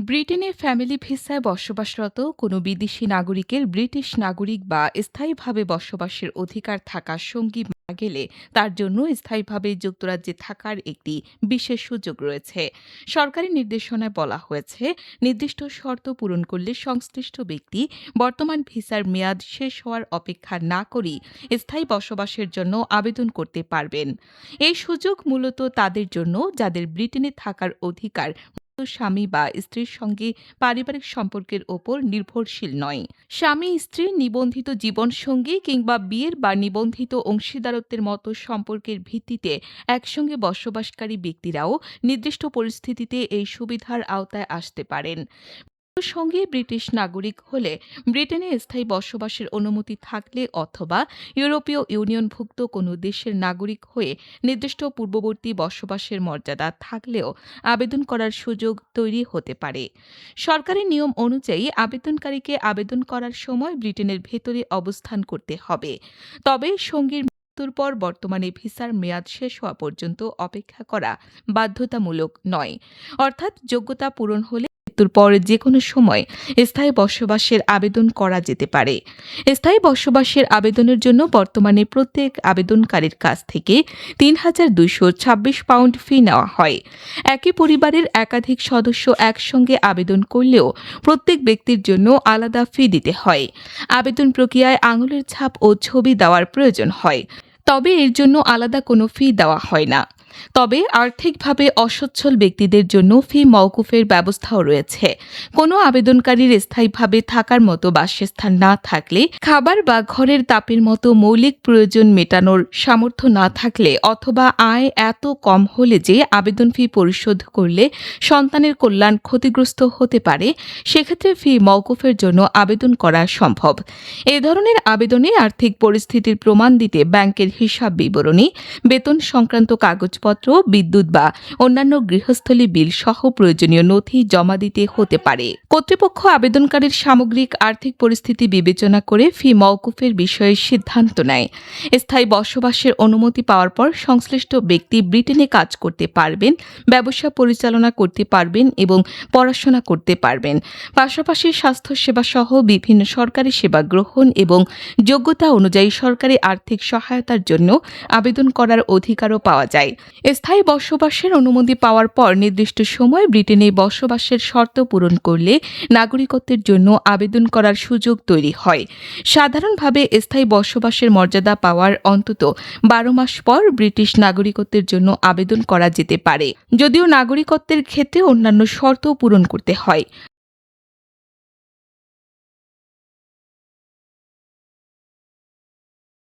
ব্রিটেনে ফ্যামিলি ভিসায় বসবাসরত কোনো বিদেশি নাগরিকের ব্রিটিশ নাগরিক বা স্থায়ীভাবে বসবাসের অধিকার থাকা সঙ্গী মারা গেলে তার জন্য স্থায়ীভাবে যুক্তরাজ্যে থাকার একটি বিশেষ সুযোগ রয়েছে। সরকারি নির্দেশনায় বলা হয়েছে, নির্দিষ্ট শর্ত পূরণ করলে সংশ্লিষ্ট ব্যক্তি বর্তমান ভিসার মেয়াদ শেষ হওয়ার অপেক্ষা না করেই স্থায়ী বসবাসের জন্য আবেদন করতে পারবেন। এই সুযোগ মূলত তাদের জন্য যাদের ব্রিটেনে থাকার অধিকার স্বামী বা স্ত্রীর সঙ্গে পারিবারিক সম্পর্কের ওপর নির্ভরশীল নয়। স্বামী স্ত্রী, নিবন্ধিত জীবনসঙ্গী কিংবা বিয়ের বা নিবন্ধিত অংশীদারত্বের মতো সম্পর্কের ভিত্তিতে একসঙ্গে বসবাসকারী ব্যক্তিরাও নির্দিষ্ট পরিস্থিতিতে এই সুবিধার আওতায় আসতে পারেন। সঙ্গে ব্রিটিশ নাগরিক হলে ব্রিটেনে স্থায়ী বসবাসের অনুমতি থাকলে অথবা ইউরোপীয় ইউনিয়নভুক্ত কোনো দেশের নাগরিক হয়ে নির্দিষ্ট পূর্ববর্তী বসবাসের মর্যাদা থাকলেও আবেদন করার সুযোগ তৈরি হতে পারে। সরকারি নিয়ম অনুযায়ী আবেদনকারীকে আবেদন করার সময় ব্রিটেনের ভেতরে অবস্থান করতে হবে। তবে সঙ্গীর মৃত্যুর পর বর্তমানে ভিসার মেয়াদ শেষ হওয়া পর্যন্ত অপেক্ষা করা বাধ্যতামূলক নয়। অর্থাৎ যোগ্যতা পূরণ হলে মৃত্যুর পর যে কোনো সময় স্থায়ী বসবাসের আবেদন করা যেতে পারে। স্থায়ী বসবাসের আবেদনের জন্য বর্তমানে প্রত্যেক আবেদনকারীর কাছ থেকে ৩,২২৬ পাউন্ড ফি নেওয়া হয়। একই পরিবারের একাধিক সদস্য একসঙ্গে আবেদন করলেও প্রত্যেক ব্যক্তির জন্য আলাদা ফি দিতে হয়। আবেদন প্রক্রিয়ায় আঙুলের ছাপ ও ছবি দেওয়ার প্রয়োজন হয়, তবে এর জন্য আলাদা কোনো ফি দেওয়া হয় না। তবে আর্থিকভাবে অসচ্ছল ব্যক্তিদের জন্য ফি মওকুফের ব্যবস্থাও রয়েছে। কোনো আবেদনকারীর স্থায়ীভাবে থাকার মতো বাসস্থান না থাকলে, খাবার বা ঘরের তাপের মতো মৌলিক প্রয়োজন মেটানোর সামর্থ্য না থাকলে অথবা আয় এত কম হলে যে আবেদন ফি পরিশোধ করলে সন্তানের কল্যাণ ক্ষতিগ্রস্ত হতে পারে, সেক্ষেত্রে ফি মওকুফের জন্য আবেদন করা সম্ভব। এ ধরনের আবেদনে আর্থিক পরিস্থিতির প্রমাণ দিতে ব্যাংকের হিসাব বিবরণী, বেতন সংক্রান্ত কাগজপত্র, বিদ্যুৎ বা অন্যান্য গৃহস্থলী বিল সহ প্রয়োজনীয় নথি জমা দিতে হতে পারে। কর্তৃপক্ষ আবেদনকারীর সামগ্রিক আর্থিক পরিস্থিতি বিবেচনা করে ফি মওকুফের বিষয়ে সিদ্ধান্ত নেয়। স্থায়ী বসবাসের অনুমতি পাওয়ার পর সংশ্লিষ্ট ব্যক্তি ব্রিটেনে কাজ করতে পারবেন, ব্যবসা পরিচালনা করতে পারবেন এবং পড়াশোনা করতে পারবেন। পাশাপাশি স্বাস্থ্যসেবা সহ বিভিন্ন সরকারি সেবা গ্রহণ এবং যোগ্যতা অনুযায়ী সরকারি আর্থিক সহায়তার জন্য আবেদন করার অধিকারও পাওয়া যায়। স্থায়ী বসবাসের অনুমতি পাওয়ার পর নির্দিষ্ট সময় ব্রিটেনে বসবাসের শর্ত পূরণ করলে নাগরিকত্বের জন্য আবেদন করার সুযোগ তৈরি হয়। সাধারণভাবে স্থায়ী বসবাসের মর্যাদা পাওয়ার অন্তত 12 মাস পর ব্রিটিশ নাগরিকত্বের জন্য আবেদন করা যেতে পারে, যদিও নাগরিকত্বের ক্ষেত্রে অন্যান্য শর্ত পূরণ করতে হয়।